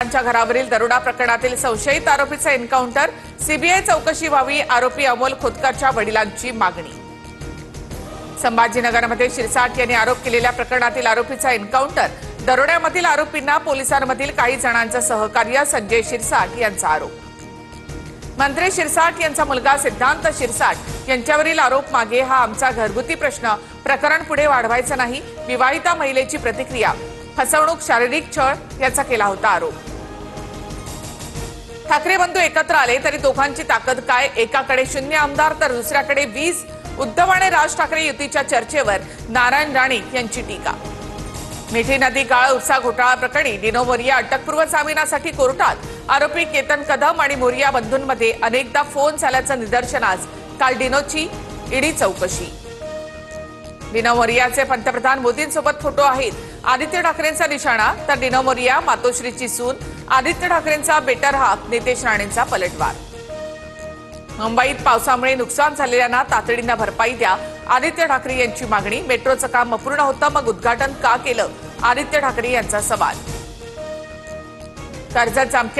त्यांच्या घरावरील दरोडा प्रकरणातील संशयित आरोपीचा एन्काउंटर, सीबीआय चौकशी व्हावी, आरोपी अमोल खोतकरच्या वडिलांची मागणी। संभाजीनगरमध्ये शिरसाट यांनी आरोप केलेल्या प्रकरणातील आरोपीचा एन्काउंटर, दरोड्यामधील आरोपींना पोलिसांमधील काही जणांचं सहकार्य, संजय शिरसाट यांचा आरोप। मंत्री शिरसाट यांचा मुलगा सिद्धांत शिरसाट यांच्यावरील आरोप मागे हा आमचा घरगुती प्रश्न, प्रकरण पुढे वाढवायचं नाही, विवाहिता महिलेची प्रतिक्रिया, फसवणूक, शारीरिक छळ याचा केला होता आरोप। ठाकरे बंधू एकत्र आले तरी दोघांची ताकद काय, एकाकडे 0 आमदार तर दुसऱ्याकडे 20, उद्धव आणि राज ठाकरे युतीच्या चर्चेवर नारायण राणे यांची टीका। मिठी नदी गाळ उपसा घोटाळा प्रकरणी डिनो मोरिया अटकपूर्व जामिनासाठी कोर्टात, आरोपी केतन कदम आणि मोरिया बंधूंमध्ये अनेकदा फोन झाल्याचं निदर्शनास, काल डिनोची ईडी चौकशी। डिनो मोरियाचे पंतप्रधान मोदींसोबत फोटो आहेत, आदित्य ठाकरेंचा निशाणा तर डिनो मोरिया मातोश्रीची सून, आदित्य ठाकरेंचा बेटर हाफ नितेश राणेंचा पलटवार। मुंबईत पावसामुळे नुकसान झालेल्यांना तातडीनं भरपाई द्या, आदित्य ठाकरे यांची मागणी। मेट्रोचं काम अपूर्ण होतं, मग उद्घाटन का केलं, आदित्य ठाकरे यांचा सवाल। कर्जत जामखेड